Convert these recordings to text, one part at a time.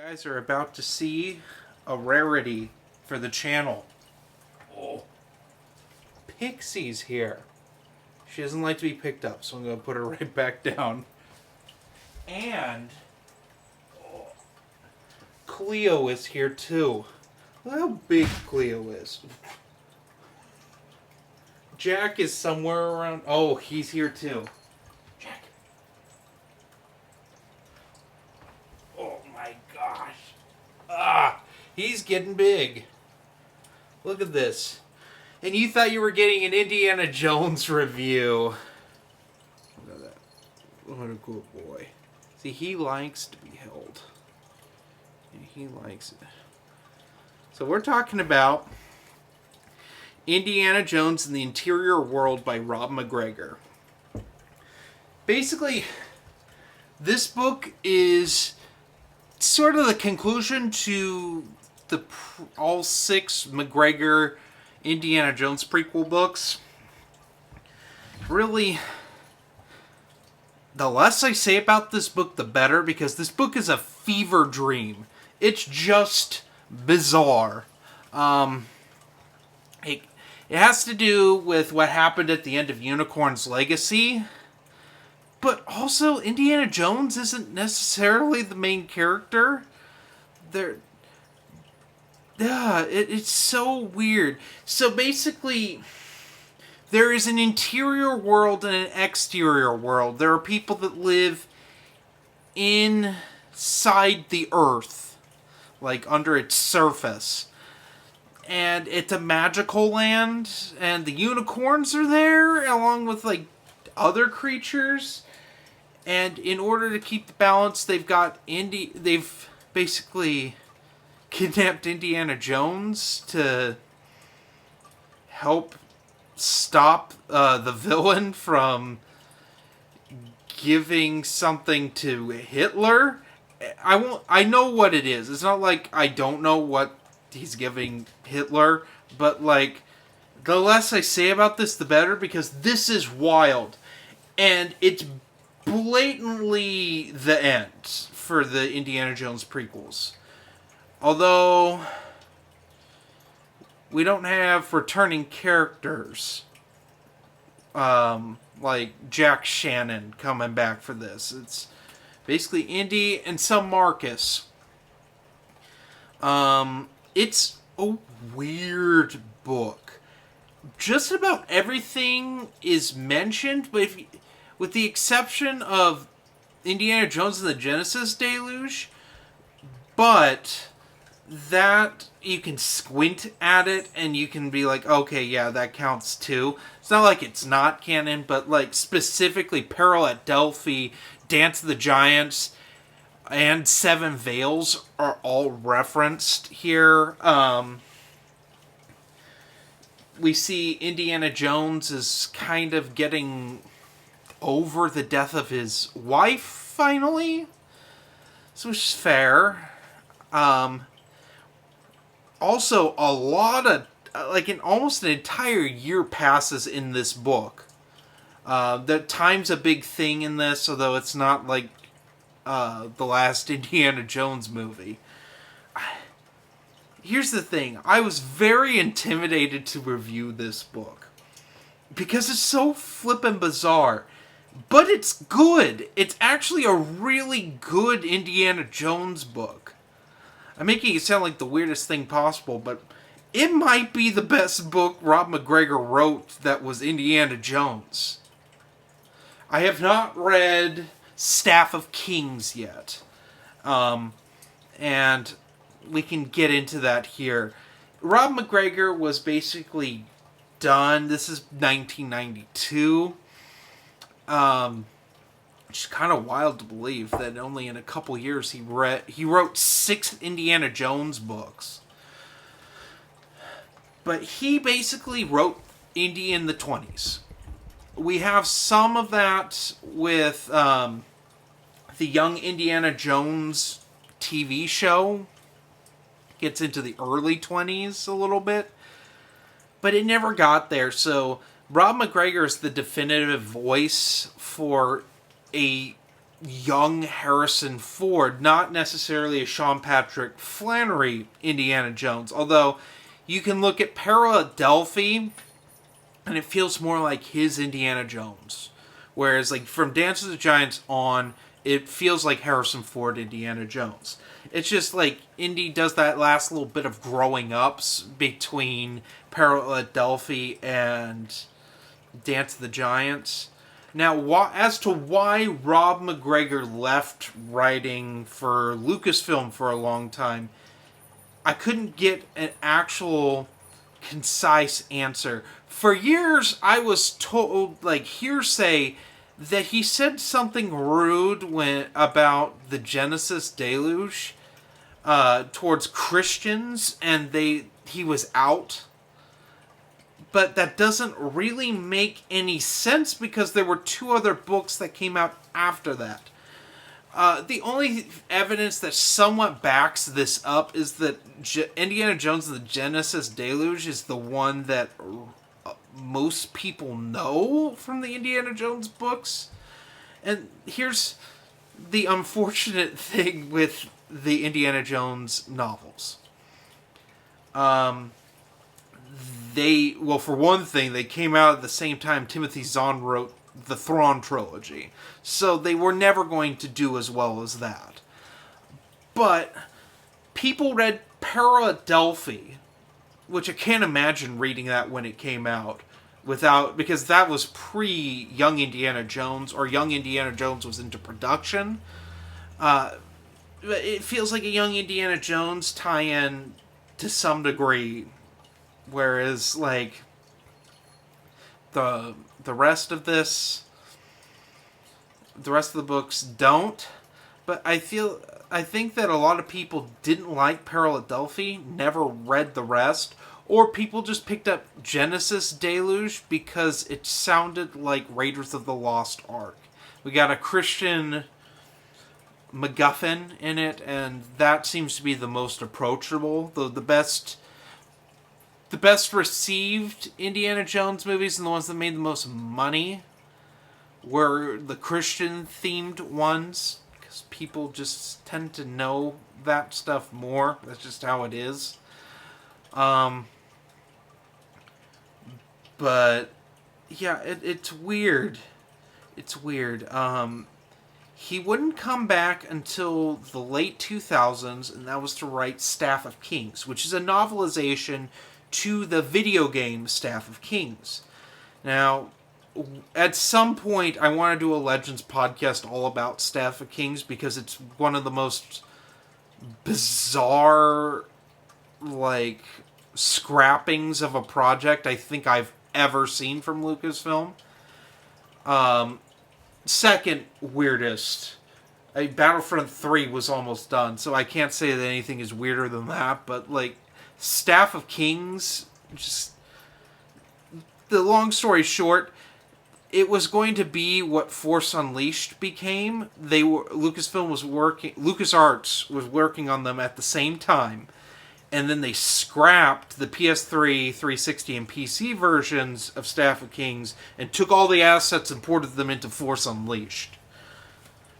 Guys are about to see a rarity for the channel. Oh. Pixie's here. She doesn't like to be picked up, so I'm going to put her right back down. And Cleo is here too. Look how big Cleo is. Jack is somewhere around. Oh, he's here too. Jack. Oh my gosh. Ah, he's getting big. Look at this. And you thought you were getting an Indiana Jones review. Look at that. What a good boy. See, he likes to be held. He likes it. So we're talking about Indiana Jones and the Interior World by Rob McGregor. Basically, this book is sort of the conclusion to all 6 McGregor Indiana Jones prequel books. Really, the less I say about this book, the better, because this book is a fever dream. It's just bizarre. It has to do with what happened at the end of Unicorn's Legacy, but also Indiana Jones isn't necessarily the main character. It's so weird. So basically, there is an interior world and an exterior world. There are people that live inside the earth, like under its surface. And it's a magical land, and the unicorns are there, along with, like, other creatures. And in order to keep the balance, they've basically kidnapped Indiana Jones to help stop the villain from giving something to Hitler. I know what it is. It's not like I don't know what he's giving Hitler, but like, the less I say about this, the better, because this is wild. And it's blatantly the end for the Indiana Jones prequels. Although we don't have returning characters like Jack Shannon coming back for this. It's basically Indy and some Marcus. It's a weird book. Just about everything is mentioned, but with the exception of Indiana Jones and the Genesis Deluge, but that you can squint at it and you can be like, okay, yeah, that counts too. It's not like it's not canon, but like specifically Peril at Delphi, Dance of the Giants, and Seven Veils are all referenced here. We see Indiana Jones is kind of getting over the death of his wife, finally. So, which is fair. Also, a lot of, almost an entire year passes in this book. That time's a big thing in this, although it's not like the last Indiana Jones movie. Here's the thing. I was very intimidated to review this book, because it's so flippin' bizarre. But it's good. It's actually a really good Indiana Jones book. I'm making it sound like the weirdest thing possible, but it might be the best book Rob McGregor wrote that was Indiana Jones. I have not read Staff of Kings yet. And we can get into that here. Rob McGregor was basically done. This is 1992. Which is kind of wild to believe that only in a couple years he wrote 6 Indiana Jones books. But he basically wrote Indy in the 20s. We have some of that with the Young Indiana Jones TV show. Gets into the early 20s a little bit. But it never got there, so Rob McGregor is the definitive voice for a young Harrison Ford, not necessarily a Sean Patrick Flannery Indiana Jones. Although you can look at Parallel Delphi and it feels more like his Indiana Jones. Whereas like from Dance of the Giants on, it feels like Harrison Ford Indiana Jones. It's just like Indy does that last little bit of growing ups between Parallel Delphi and Dance of the Giants. Now, as to why Rob McGregor left writing for Lucasfilm for a long time, I couldn't get an actual concise answer. For years, I was told, like, hearsay that he said something rude about the Genesis deluge towards Christians, and he was out. But that doesn't really make any sense because there were 2 other books that came out after that. The only evidence that somewhat backs this up is that Indiana Jones and the Genesis Deluge is the one that most people know from the Indiana Jones books. And here's the unfortunate thing with the Indiana Jones novels. For one thing, they came out at the same time Timothy Zahn wrote the Thrawn trilogy. So they were never going to do as well as that. But people read Parallel Delphi, which I can't imagine reading that when it came out, because that was pre-Young Indiana Jones, or Young Indiana Jones was into production. It feels like a Young Indiana Jones tie-in to some degree, whereas like the rest of the books don't. But I think that a lot of people didn't like Parallel Delphi, never read the rest, or people just picked up Genesis Deluge because it sounded like Raiders of the Lost Ark. We got a Christian MacGuffin in it, and that seems to be the most approachable. The best received Indiana Jones movies and the ones that made the most money were the Christian themed ones, because people just tend to know that stuff more. That's just how it is. But yeah, it's weird. It's weird. He wouldn't come back until the late 2000s, and that was to write Staff of Kings, which is a novelization to the video game Staff of Kings. Now, at some point, I want to do a Legends podcast all about Staff of Kings because it's one of the most bizarre, like, scrappings of a project I think I've ever seen from Lucasfilm. Second weirdest, Battlefront 3 was almost done, so I can't say that anything is weirder than that, but, like, Staff of Kings, just the long story short, it was going to be what Force Unleashed became. LucasArts was working on them at the same time, and then they scrapped the PS3, 360, and PC versions of Staff of Kings and took all the assets and ported them into Force Unleashed,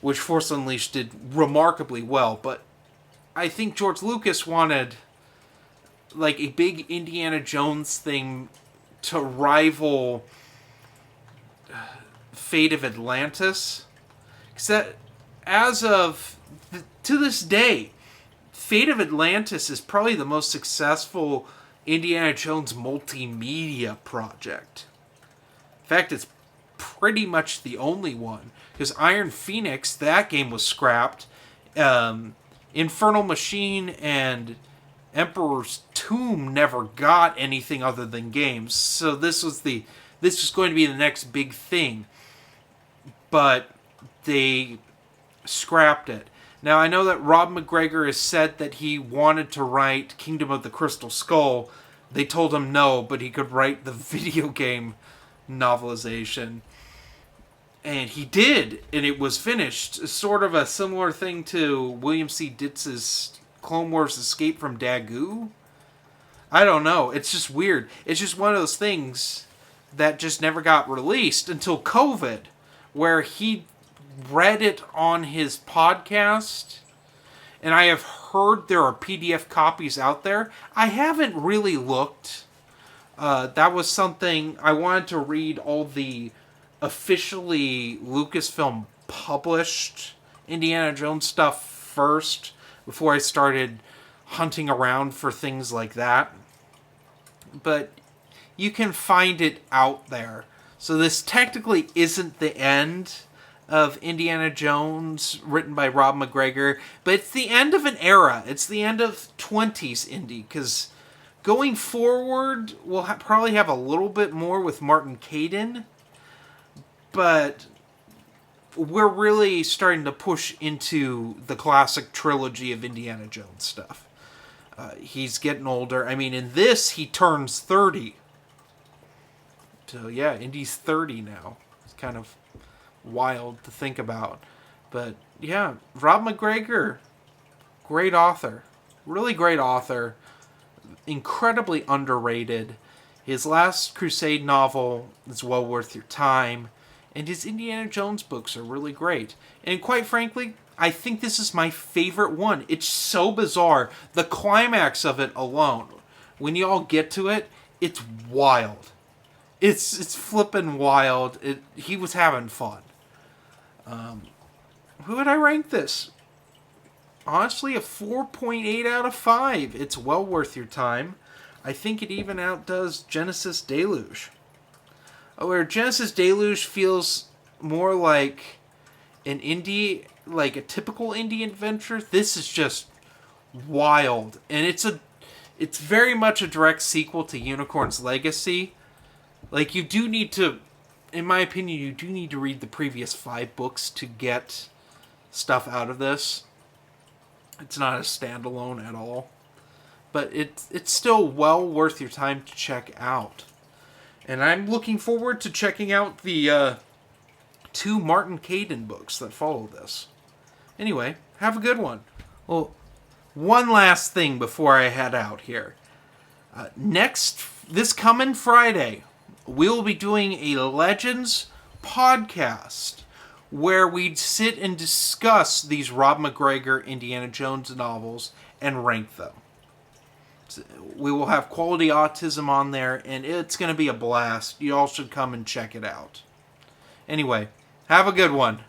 which Force Unleashed did remarkably well. But I think George Lucas wanted like a big Indiana Jones thing to rival Fate of Atlantis. Because to this day, Fate of Atlantis is probably the most successful Indiana Jones multimedia project. In fact, it's pretty much the only one. Because Iron Phoenix, that game was scrapped. Infernal Machine and Emperor's Tomb never got anything other than games. So this was going to be the next big thing. But they scrapped it. Now, I know that Rob McGregor has said that he wanted to write Kingdom of the Crystal Skull. They told him no, but he could write the video game novelization. And he did, and it was finished. It's sort of a similar thing to William C. Ditz's Clone Wars Escape from Dagu. I don't know. It's just weird. It's just one of those things that just never got released until COVID, where he read it on his podcast, and I have heard there are PDF copies out there. I haven't really looked. That was something I wanted to read all the officially Lucasfilm published Indiana Jones stuff first before I started hunting around for things like that. But you can find it out there. So this technically isn't the end of Indiana Jones written by Rob McGregor, but it's the end of an era. It's the end of 20s Indy, because going forward, we'll probably have a little bit more with Martin Caidin, but we're really starting to push into the classic trilogy of Indiana Jones stuff. He's getting older. I mean, in this, he turns 30. So, yeah, Indy's 30 now. It's kind of wild to think about. But, yeah, Rob McGregor, great author. Really great author. Incredibly underrated. His Last Crusade novel is well worth your time. And his Indiana Jones books are really great. And quite frankly, I think this is my favorite one. It's so bizarre. The climax of it alone, when you all get to it, it's wild. It's flippin' wild. He was having fun. Who would I rank this? Honestly, a 4.8 out of 5. It's well worth your time. I think it even outdoes Genesis Deluge. Where Genesis Deluge feels more like an indie, like a typical indie adventure, this is just wild. And it's very much a direct sequel to Unicorn's Legacy. Like, you do need to, in my opinion, you do need to read the previous 5 books to get stuff out of this. It's not a standalone at all. But it's still well worth your time to check out. And I'm looking forward to checking out the 2 Martin Caidin books that follow this. Anyway, have a good one. Well, one last thing before I head out here. This coming Friday, we'll be doing a Legends podcast where we'd sit and discuss these Rob McGregor Indiana Jones novels and rank them. We will have Quality Autism on there, and it's going to be a blast. You all should come and check it out. Anyway, have a good one.